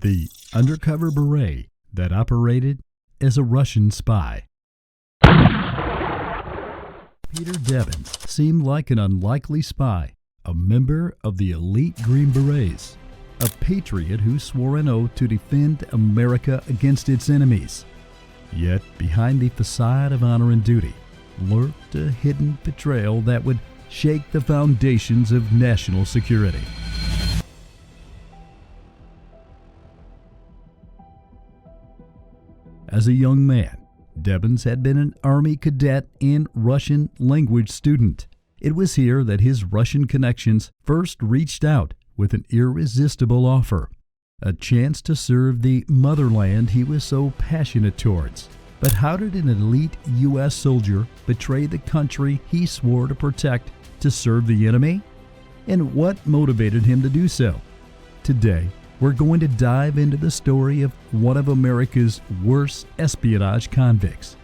the undercover beret that operated as a Russian spy. Peter Debbins seemed like an unlikely spy, a member of the elite Green Berets, a patriot who swore an oath to defend America against its enemies. Yet behind the facade of honor and duty lurked a hidden betrayal that would shake the foundations of national security. As a young man, Debbins had been an Army cadet and Russian language student. It was here that his Russian connections first reached out with an irresistible offer, a chance to serve the motherland he was so passionate towards. But how did an elite U.S. soldier betray the country he swore to protect to serve the enemy? And what motivated him to do so? Today, we're going to dive into the story of one of America's worst espionage convicts,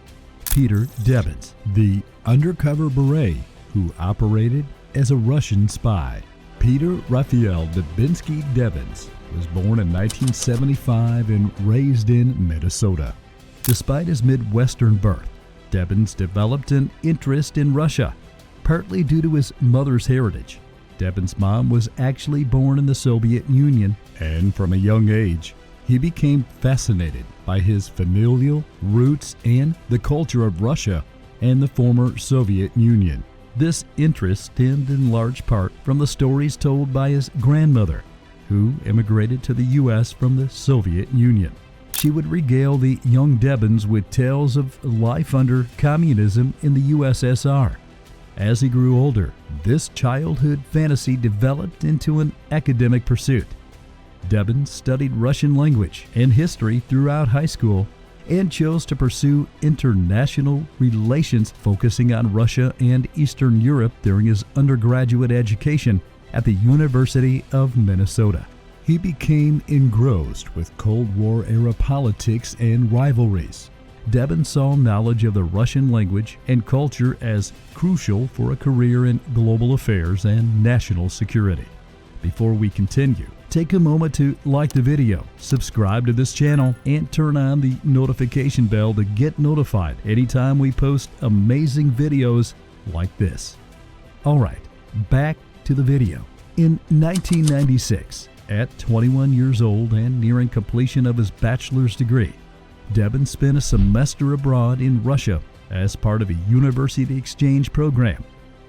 Peter Debbins, the undercover beret who operated as a Russian spy. Peter Raphael Dubinsky Debbins was born in 1975 and raised in Minnesota. Despite his Midwestern birth, Debbins developed an interest in Russia, partly due to his mother's heritage. Debbins' mom was actually born in the Soviet Union, and from a young age, he became fascinated by his familial roots and the culture of Russia and the former Soviet Union. This interest stemmed in large part from the stories told by his grandmother, who immigrated to the U.S. from the Soviet Union. She would regale the young Debbins with tales of life under communism in the USSR. As he grew older, this childhood fantasy developed into an academic pursuit. Debbins studied Russian language and history throughout high school and chose to pursue international relations, focusing on Russia and Eastern Europe during his undergraduate education at the University of Minnesota. He became engrossed with Cold War-era politics and rivalries. Debbins saw knowledge of the Russian language and culture as crucial for a career in global affairs and national security. Before we continue, take a moment to like the video, subscribe to this channel, and turn on the notification bell to get notified anytime we post amazing videos like this. Alright, back to the video. In 1996, at 21 years old and nearing completion of his bachelor's degree, Debbins spent a semester abroad in Russia as part of a university exchange program.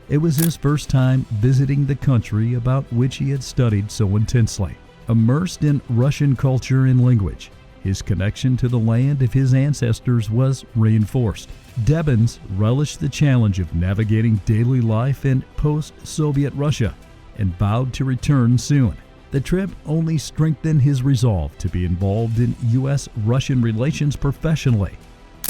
It was his first time visiting the country about which he had studied so intensely. Immersed in Russian culture and language, his connection to the land of his ancestors was reinforced. Debbins relished the challenge of navigating daily life in post-Soviet Russia and vowed to return soon. The trip only strengthened his resolve to be involved in U.S.-Russian relations professionally.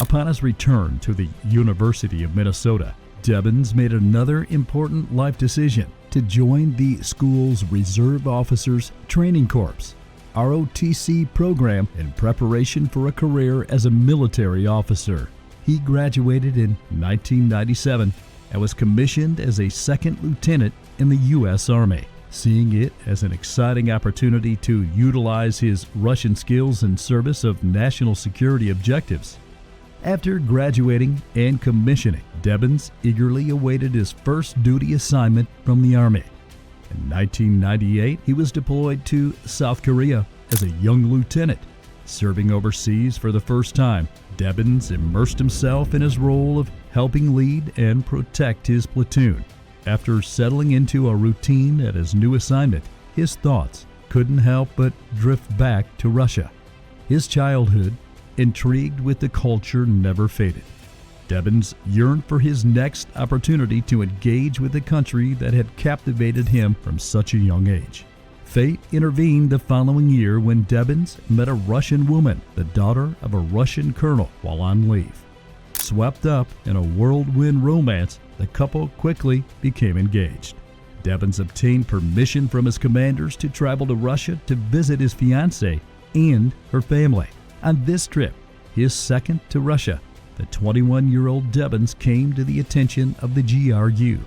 Upon his return to the University of Minnesota, Debbins made another important life decision: to join the school's Reserve Officers Training Corps (ROTC) program in preparation for a career as a military officer. He graduated in 1997 and was commissioned as a second lieutenant in the U.S. Army. Seeing it as an exciting opportunity to utilize his Russian skills in service of national security objectives. After graduating and commissioning, Debbins eagerly awaited his first duty assignment from the Army. In 1998, he was deployed to South Korea as a young lieutenant. Serving overseas for the first time, Debbins immersed himself in his role of helping lead and protect his platoon. After settling into a routine at his new assignment, his thoughts couldn't help but drift back to Russia. His childhood, intrigued with the culture, never faded. Debbins yearned for his next opportunity to engage with the country that had captivated him from such a young age. Fate intervened the following year when Debbins met a Russian woman, the daughter of a Russian colonel, while on leave. Swept up in a whirlwind romance, the couple quickly became engaged. Debbins obtained permission from his commanders to travel to Russia to visit his fiancée and her family. On this trip, his second to Russia, the 21-year-old Debbins came to the attention of the GRU,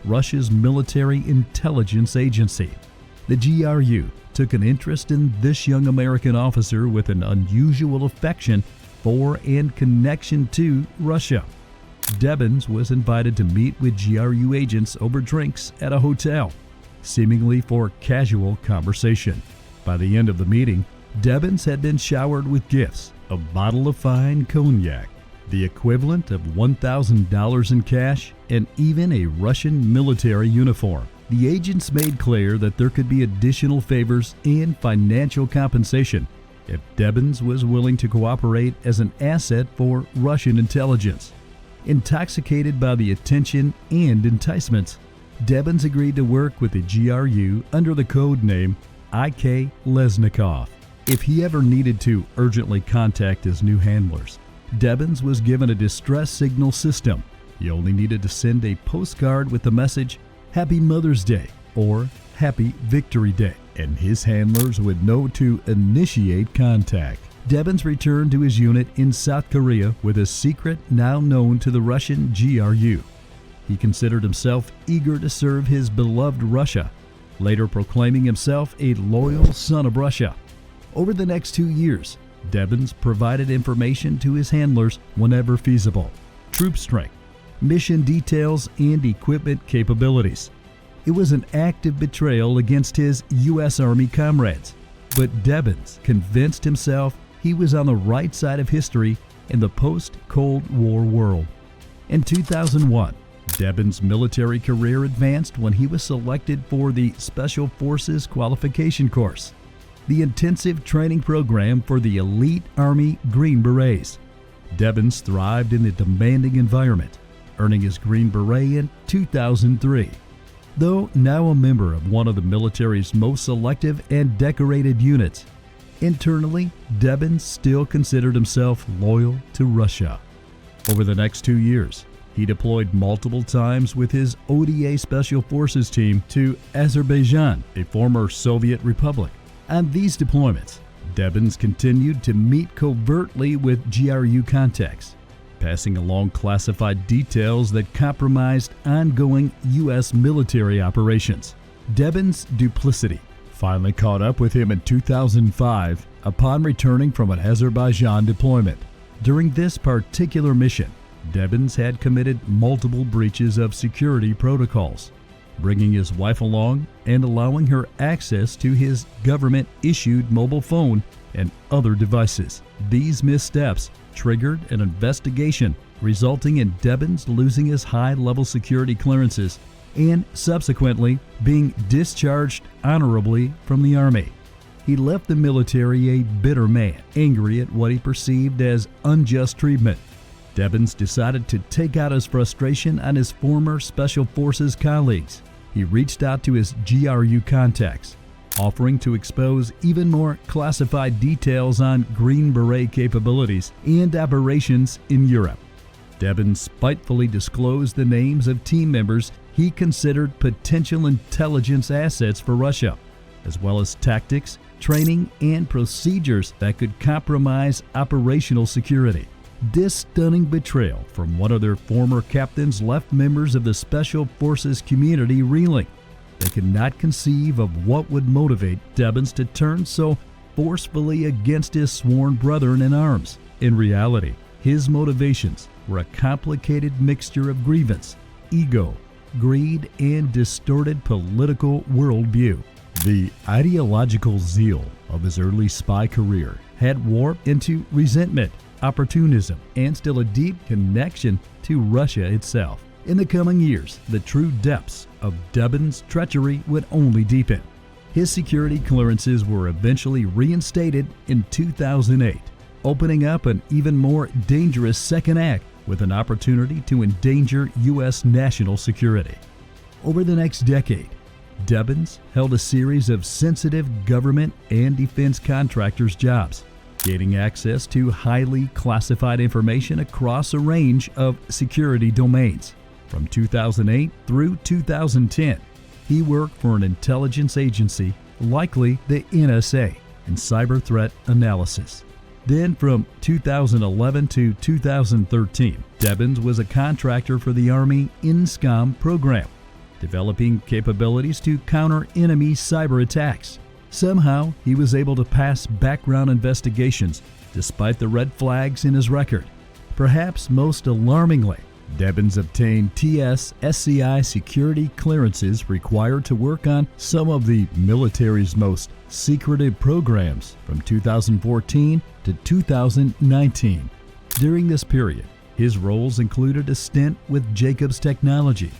Russia's military intelligence agency. The GRU took an interest in this young American officer with an unusual affection for and connection to Russia. Debbins was invited to meet with GRU agents over drinks at a hotel, seemingly for casual conversation. By the end of the meeting, Debbins had been showered with gifts, a bottle of fine cognac, the equivalent of $1,000 in cash, and even a Russian military uniform. The agents made clear that there could be additional favors and financial compensation if Debbins was willing to cooperate as an asset for Russian intelligence. Intoxicated by the attention and enticements, Debbins agreed to work with the GRU under the code name I.K. Lesnikov. If he ever needed to urgently contact his new handlers, Debbins was given a distress signal system. He only needed to send a postcard with the message, "Happy Mother's Day" or "Happy Victory Day," and his handlers would know to initiate contact. Debbins returned to his unit in South Korea with a secret now known to the Russian GRU. He considered himself eager to serve his beloved Russia, later proclaiming himself a loyal son of Russia. Over the next 2 years, Debbins provided information to his handlers whenever feasible: troop strength, mission details, and equipment capabilities. It was an act of betrayal against his U.S. Army comrades, but Debbins convinced himself he was on the right side of history in the post-Cold War world. In 2001, Debbins' military career advanced when he was selected for the Special Forces Qualification Course, the intensive training program for the elite Army Green Berets. Debbins thrived in a demanding environment, earning his Green Beret in 2003. Though now a member of one of the military's most selective and decorated units, internally, Debbins still considered himself loyal to Russia. Over the next 2 years, he deployed multiple times with his ODA Special Forces team to Azerbaijan, a former Soviet republic. On these deployments, Debbins continued to meet covertly with GRU contacts, passing along classified details that compromised ongoing U.S. military operations. Debbins' duplicity finally caught up with him in 2005 upon returning from an Azerbaijan deployment. During this particular mission, Debbins had committed multiple breaches of security protocols, bringing his wife along and allowing her access to his government-issued mobile phone and other devices. These missteps triggered an investigation, resulting in Debbins losing his high-level security clearances and subsequently being discharged honorably from the Army. He left the military a bitter man, angry at what he perceived as unjust treatment. Debbins decided to take out his frustration on his former Special Forces colleagues. He reached out to his GRU contacts, offering to expose even more classified details on Green Beret capabilities and operations in Europe. Debbins spitefully disclosed the names of team members he considered potential intelligence assets for Russia, as well as tactics, training, and procedures that could compromise operational security. This stunning betrayal from one of their former captains left members of the Special Forces community reeling. They could not conceive of what would motivate Debbins to turn so forcefully against his sworn brethren in arms. In reality, his motivations were a complicated mixture of grievance, ego, greed, and distorted political worldview. The ideological zeal of his early spy career had warped into resentment, opportunism, and still a deep connection to Russia itself. In the coming years, the true depths of Debbins' treachery would only deepen. His security clearances were eventually reinstated in 2008, opening up an even more dangerous second act with an opportunity to endanger U.S. national security. Over the next decade, Debbins held a series of sensitive government and defense contractors' jobs, gaining access to highly classified information across a range of security domains. From 2008 through 2010, he worked for an intelligence agency, likely the NSA, in cyber threat analysis. Then from 2011 to 2013, Debbins was a contractor for the Army INSCOM program, developing capabilities to counter enemy cyber attacks. Somehow, he was able to pass background investigations despite the red flags in his record. Perhaps most alarmingly, Debbins obtained TS/SCI security clearances required to work on some of the military's most secretive programs from 2014 to 2019. During this period, his roles included a stint with Jacobs Technology,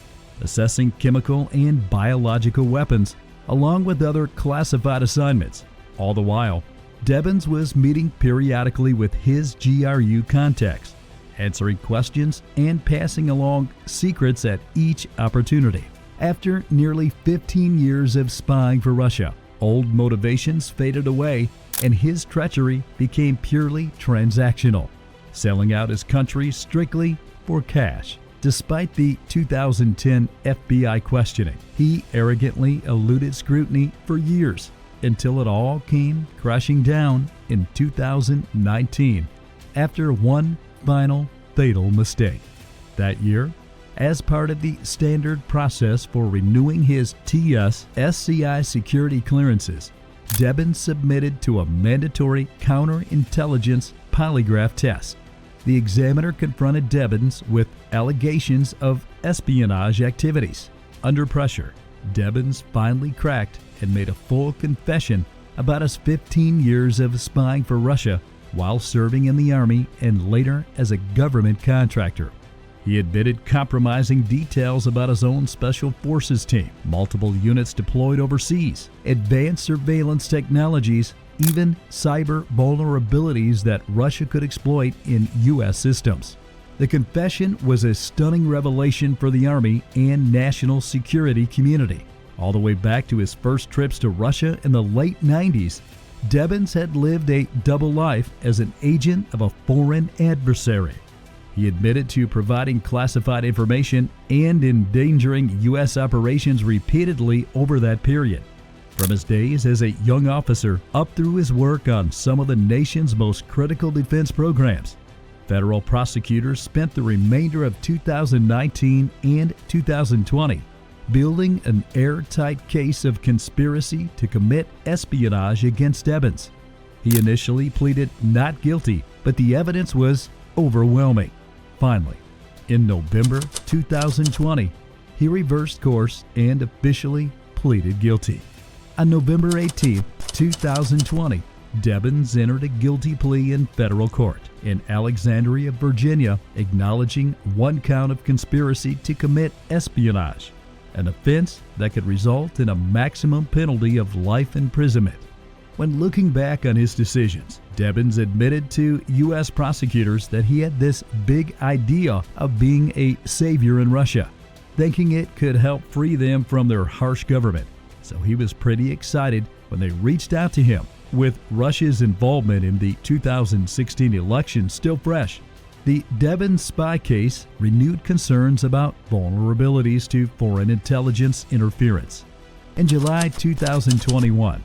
assessing chemical and biological weapons, along with other classified assignments. All the while, Debbins was meeting periodically with his GRU contacts, answering questions and passing along secrets at each opportunity. After nearly 15 years of spying for Russia, old motivations faded away and his treachery became purely transactional, selling out his country strictly for cash. Despite the 2010 FBI questioning, he arrogantly eluded scrutiny for years until it all came crashing down in 2019 after one final fatal mistake. That year, as part of the standard process for renewing his TS/SCI security clearances, Debbins submitted to a mandatory counterintelligence polygraph test. The examiner confronted Debbins with allegations of espionage activities. Under pressure, Debbins finally cracked and made a full confession about his 15 years of spying for Russia while serving in the Army and later as a government contractor. He admitted compromising details about his own Special Forces team, multiple units deployed overseas, advanced surveillance technologies, even cyber vulnerabilities that Russia could exploit in U.S. systems. The confession was a stunning revelation for the Army and national security community. All the way back to his first trips to Russia in the late 90s, Debbins had lived a double life as an agent of a foreign adversary. He admitted to providing classified information and endangering U.S. operations repeatedly over that period. From his days as a young officer up through his work on some of the nation's most critical defense programs, federal prosecutors spent the remainder of 2019 and 2020 building an airtight case of conspiracy to commit espionage against Debbins. He initially pleaded not guilty, but the evidence was overwhelming. Finally, in November 2020, he reversed course and officially pleaded guilty. On November 18, 2020, Debbins entered a guilty plea in federal court in Alexandria, Virginia, acknowledging one count of conspiracy to commit espionage, an offense that could result in a maximum penalty of life imprisonment. When looking back on his decisions, Debbins admitted to U.S. prosecutors that he had this big idea of being a savior in Russia, thinking it could help free them from their harsh government. So he was pretty excited when they reached out to him. With Russia's involvement in the 2016 election still fresh, the Debbins spy case renewed concerns about vulnerabilities to foreign intelligence interference. In July 2021,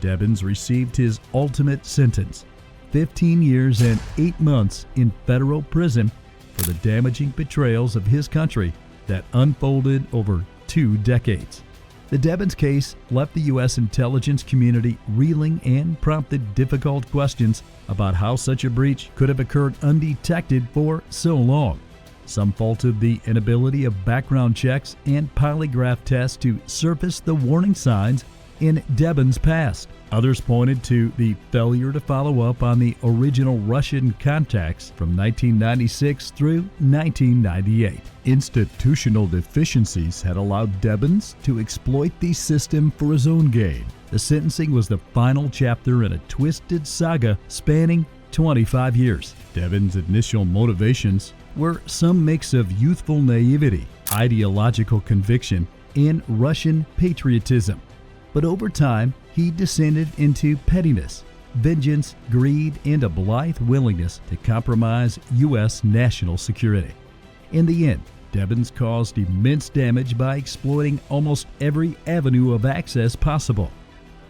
Debbins received his ultimate sentence, 15 years and 8 months in federal prison for the damaging betrayals of his country that unfolded over 2 decades. The Debbins case left the U.S. intelligence community reeling and prompted difficult questions about how such a breach could have occurred undetected for so long. Some faulted the inability of background checks and polygraph tests to surface the warning signs in Debbins' past. Others pointed to the failure to follow up on the original Russian contacts from 1996 through 1998. Institutional deficiencies had allowed Debbins to exploit the system for his own gain. The sentencing was the final chapter in a twisted saga spanning 25 years. Debbins' initial motivations were some mix of youthful naivety, ideological conviction, and Russian patriotism. But over time, he descended into pettiness, vengeance, greed, and a blithe willingness to compromise U.S. national security. In the end, Debbins caused immense damage by exploiting almost every avenue of access possible.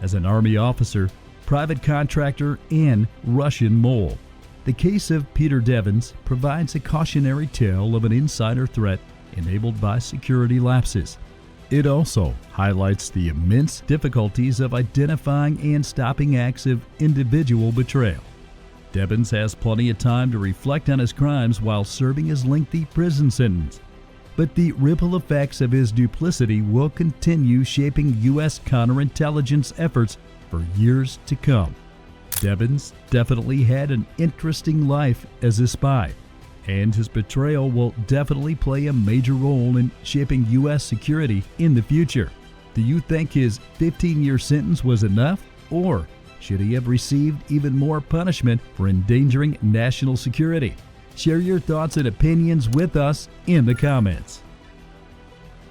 As an Army officer, private contractor, and Russian mole, the case of Peter Debbins provides a cautionary tale of an insider threat enabled by security lapses. It also highlights the immense difficulties of identifying and stopping acts of individual betrayal. Debbins has plenty of time to reflect on his crimes while serving his lengthy prison sentence. But the ripple effects of his duplicity will continue shaping U.S. counterintelligence efforts for years to come. Debbins definitely had an interesting life as a spy, and his betrayal will definitely play a major role in shaping U.S. security in the future. Do you think his 15-year sentence was enough, or should he have received even more punishment for endangering national security? Share your thoughts and opinions with us in the comments.